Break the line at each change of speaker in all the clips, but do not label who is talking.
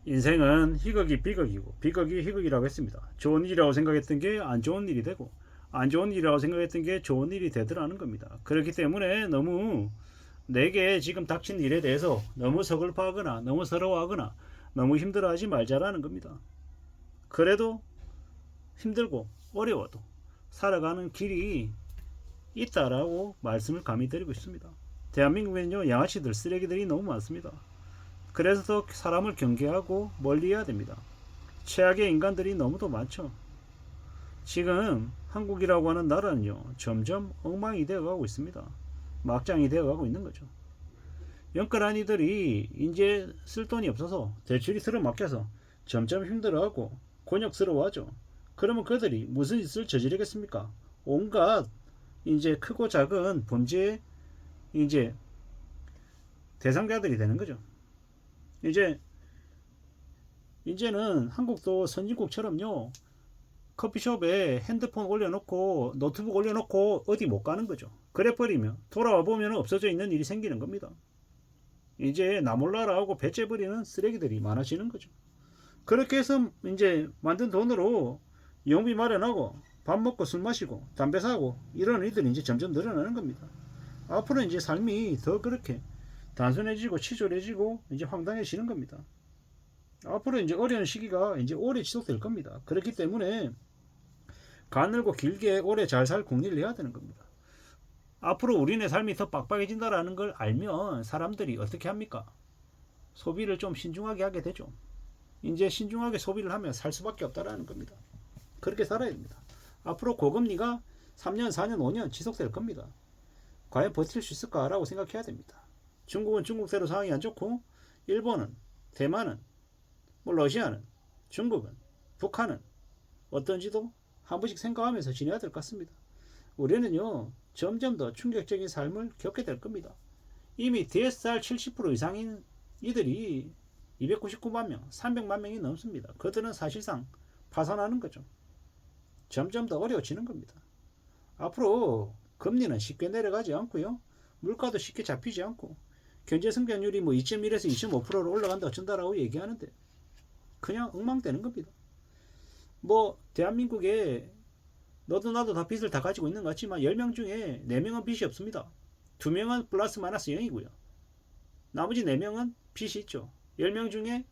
인생은 희극이 비극이고 비극이 희극이라고 했습니다. 좋은 일이라고 생각했던 게 안 좋은 일이 되고 안 좋은 일이라고 생각했던 게 좋은 일이 되더라는 겁니다. 그렇기 때문에 너무 내게 지금 닥친 일에 대해서 너무 서글퍼하거나 너무 서러워하거나 너무 힘들어하지 말자라는 겁니다. 그래도 힘들고 어려워도 살아가는 길이 있다라고 말씀을 감히 드리고 있습니다. 대한민국에는요 양아치들 쓰레기들이 너무 많습니다. 그래서 더 사람을 경계하고 멀리해야 됩니다. 최악의 인간들이 너무도 많죠. 지금 한국이라고 하는 나라는요 점점 엉망이 되어가고 있습니다. 막장이 되어가고 있는 거죠. 영끌한 이들이 이제 쓸 돈이 없어서 대출이 들어막혀서 점점 힘들어하고 곤욕스러워하죠. 그러면 그들이 무슨 짓을 저지르겠습니까? 온갖 이제 크고 작은 범죄의 이제 대상자들이 되는 거죠. 이제는 한국도 선진국처럼요 커피숍에 핸드폰 올려놓고 노트북 올려놓고 어디 못 가는 거죠. 그래 버리면 돌아와 보면 없어져 있는 일이 생기는 겁니다. 이제 나 몰라라 하고 배째 버리는 쓰레기들이 많아지는 거죠. 그렇게 해서 이제 만든 돈으로 영비 마련하고 밥 먹고 술 마시고 담배 사고 이런 일들이 이제 점점 늘어나는 겁니다. 앞으로 이제 삶이 더 그렇게 단순해지고 치졸해지고 이제 황당해지는 겁니다. 앞으로 이제 어려운 시기가 이제 오래 지속될 겁니다. 그렇기 때문에 가늘고 길게 오래 잘 살 궁리를 해야 되는 겁니다. 앞으로 우리네 삶이 더 빡빡해진다라는 걸 알면 사람들이 어떻게 합니까? 소비를 좀 신중하게 하게 되죠. 이제 신중하게 소비를 하면 살 수밖에 없다라는 겁니다. 그렇게 살아야 됩니다. 앞으로 고금리가 3년, 4년, 5년 지속될 겁니다. 과연 버틸 수 있을까라고 생각해야 됩니다. 중국은 중국대로 상황이 안 좋고 일본은, 대만은, 뭐 러시아는, 중국은, 북한은 어떤지도 한 번씩 생각하면서 지내야 될 것 같습니다. 우리는요 점점 더 충격적인 삶을 겪게 될 겁니다. 이미 DSR 70% 이상인 이들이 299만 명, 300만 명이 넘습니다. 그들은 사실상 파산하는 거죠. 점점 더 어려워지는 겁니다. 앞으로 금리는 쉽게 내려가지 않고요. 물가도 쉽게 잡히지 않고 경제 성장률이 뭐 2.1에서 2.5%로 올라간다 어쩐다라고 얘기하는데 그냥 엉망되는 겁니다. 뭐 대한민국에 너도 나도 다 빚을 다 가지고 있는 것 같지만 10명 중에 4명은 빚이 없습니다. 2명은 플러스 마이너스 0이고요. 나머지 4명은 빚이 있죠. 10명 중에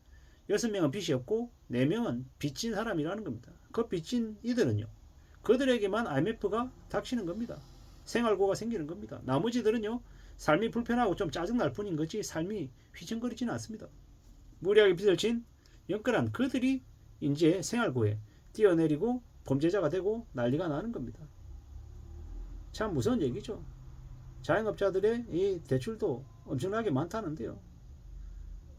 6명은 빚이 없고 4명은 빚진 사람이라는 겁니다. 그 빚진 이들은요. 그들에게만 IMF가 닥치는 겁니다. 생활고가 생기는 겁니다. 나머지들은요. 삶이 불편하고 좀 짜증날 뿐인 거지 삶이 휘청거리지는 않습니다. 무리하게 빚을 진 영끌한 그들이 이제 생활고에 뛰어내리고 범죄자가 되고 난리가 나는 겁니다. 참 무서운 얘기죠. 자영업자들의 이 대출도 엄청나게 많다는데요.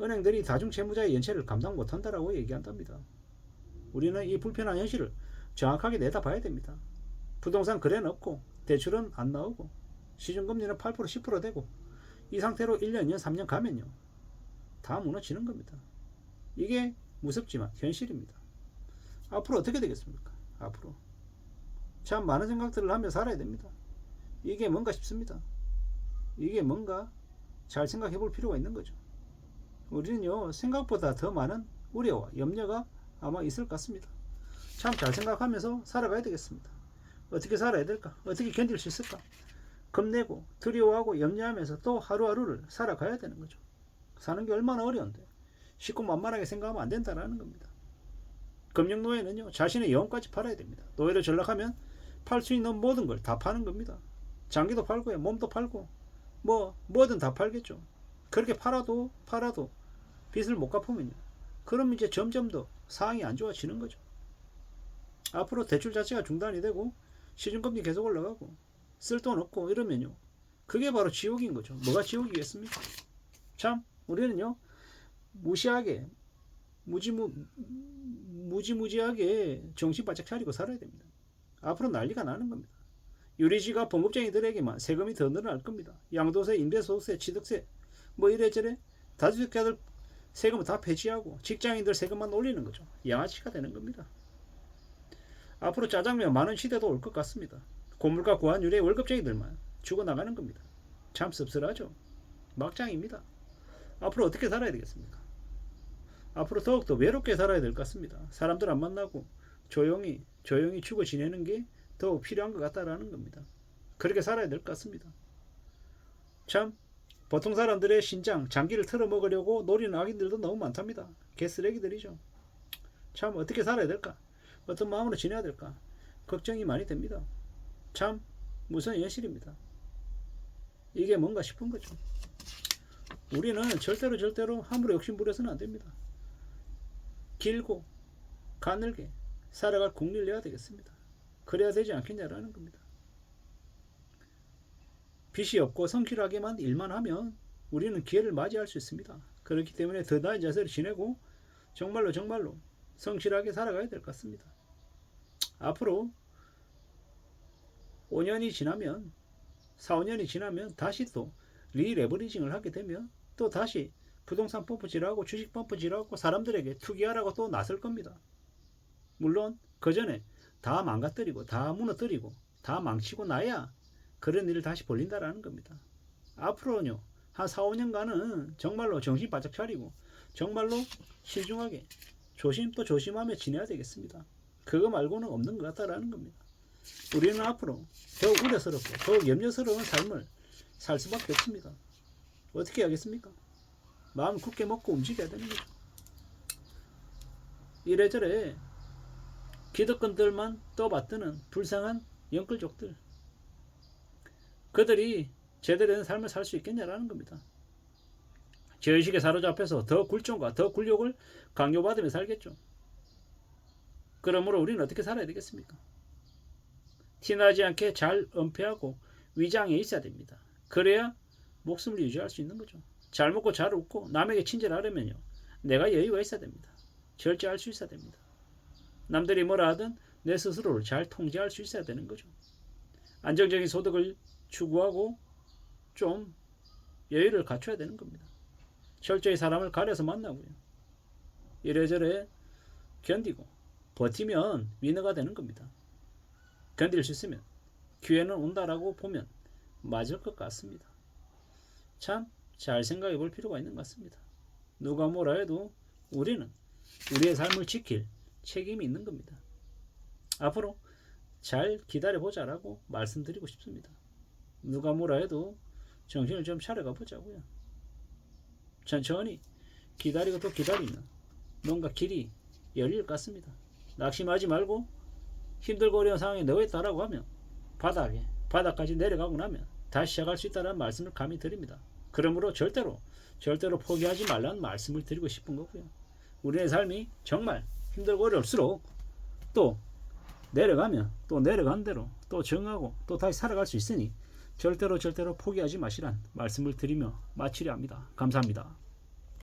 은행들이 다중채무자의 연체를 감당 못한다라고 얘기한답니다. 우리는 이 불편한 현실을 정확하게 내다봐야 됩니다. 부동산 거래는 없고 대출은 안 나오고 시중금리는 8% 10% 되고 이 상태로 1년, 2년, 3년 가면요. 다 무너지는 겁니다. 이게 무섭지만 현실입니다. 앞으로 어떻게 되겠습니까? 앞으로 참 많은 생각들을 하며 살아야 됩니다. 이게 뭔가 싶습니다. 이게 뭔가 잘 생각해 볼 필요가 있는 거죠. 우리는요 생각보다 더 많은 우려와 염려가 아마 있을 것 같습니다. 참 잘 생각하면서 살아가야 되겠습니다. 어떻게 살아야 될까? 어떻게 견딜 수 있을까? 겁내고 두려워하고 염려하면서 또 하루하루를 살아가야 되는 거죠. 사는 게 얼마나 어려운데 쉽고 만만하게 생각하면 안 된다는 겁니다. 금융노예는요 자신의 영혼까지 팔아야 됩니다. 노예로 전락하면 팔 수 있는 모든 걸 다 파는 겁니다. 장기도 팔고요 몸도 팔고 뭐든 다 팔겠죠. 그렇게 팔아도 빚을 못 갚으면요 그럼 이제 점점 더 상황이 안 좋아지는 거죠. 앞으로 대출 자체가 중단이 되고 시중금리 계속 올라가고 쓸 돈 없고 이러면요 그게 바로 지옥인 거죠. 뭐가 지옥이겠습니까? 참 우리는요 무시하게 무지무지하게 정신 바짝 차리고 살아야 됩니다. 앞으로 난리가 나는 겁니다. 유리지가 봉급쟁이들에게만 세금이 더 늘어날 겁니다. 양도세, 임대소득세, 취득세 뭐 이래저래 다주택자들 세금을 다 폐지하고 직장인들 세금만 올리는 거죠. 양아치가 되는 겁니다. 앞으로 짜장면 만원 시대도 올 것 같습니다. 고물가 고환율의 월급쟁이들만 죽어나가는 겁니다. 참 씁쓸하죠. 막장입니다. 앞으로 어떻게 살아야 되겠습니까? 앞으로 더욱더 외롭게 살아야 될 것 같습니다. 사람들 안 만나고 조용히 죽어 지내는 게 더욱 필요한 것 같다라는 겁니다. 그렇게 살아야 될 것 같습니다. 참 보통 사람들의 신장 장기를 틀어먹으려고 노리는 악인들도 너무 많답니다. 개쓰레기들이죠. 참 어떻게 살아야 될까? 어떤 마음으로 지내야 될까? 걱정이 많이 됩니다. 참 무슨 현실입니다. 이게 뭔가 싶은 거죠. 우리는 절대로 함부로 욕심부려서는 안 됩니다. 길고 가늘게 살아갈 국리를 내야 되겠습니다. 그래야 되지 않겠냐라는 겁니다. 빚이 없고 성실하게만 일만 하면 우리는 기회를 맞이할 수 있습니다. 그렇기 때문에 더 나은 자세를 지내고 정말로 성실하게 살아가야 될 것 같습니다. 앞으로 5년이 지나면 4, 5년이 지나면 다시 또 리레버리징을 하게 되면 또 다시 부동산 펌프질하고 주식 펌프질하고 사람들에게 투기하라고 또 나설 겁니다. 물론 그 전에 다 망가뜨리고 다 무너뜨리고 다 망치고 나야 그런 일을 다시 벌린다라는 겁니다. 앞으로는요 한 4, 5년간은 정말로 정신 바짝 차리고 정말로 신중하게 조심하며 지내야 되겠습니다. 그거 말고는 없는 것 같다라는 겁니다. 우리는 앞으로 더욱 우려스럽고 더욱 염려스러운 삶을 살 수밖에 없습니다. 어떻게 하겠습니까? 마음 굳게 먹고 움직여야 되는 거죠. 이래저래 기득권들만 떠받드는 불쌍한 영끌족들, 그들이 제대로 된 삶을 살 수 있겠냐라는 겁니다. 죄의식에 사로잡혀서 더 굴종과 더 굴욕을 강요받으며 살겠죠. 그러므로 우리는 어떻게 살아야 되겠습니까? 티나지 않게 잘 은폐하고 위장해 있어야 됩니다. 그래야 목숨을 유지할 수 있는 거죠. 잘 먹고 잘 웃고 남에게 친절하려면요 내가 여유가 있어야 됩니다. 절제할 수 있어야 됩니다. 남들이 뭐라 하든 내 스스로를 잘 통제할 수 있어야 되는 거죠. 안정적인 소득을 추구하고 좀 여유를 갖춰야 되는 겁니다. 철저히 사람을 가려서 만나고요. 이래저래 견디고 버티면 위너가 되는 겁니다. 견딜 수 있으면 기회는 온다라고 보면 맞을 것 같습니다. 참 잘 생각해 볼 필요가 있는 것 같습니다. 누가 뭐라 해도 우리는 우리의 삶을 지킬 책임이 있는 겁니다. 앞으로 잘 기다려보자라고 말씀드리고 싶습니다. 누가 뭐라 해도 정신을 좀 차려가 보자고요. 천천히 기다리고 또 기다리면 뭔가 길이 열릴 것 같습니다. 낙심하지 말고 힘들고 어려운 상황에 놓여 있다라고 하면 바닥까지 내려가고 나면 다시 시작할 수 있다는 말씀을 감히 드립니다. 그러므로 절대로 포기하지 말라는 말씀을 드리고 싶은 거고요. 우리의 삶이 정말 힘들고 어려울수록 또 내려가면 또 내려간 대로 또 정하고 또 다시 살아갈 수 있으니 절대로 포기하지 마시란 말씀을 드리며 마치려 합니다. 감사합니다.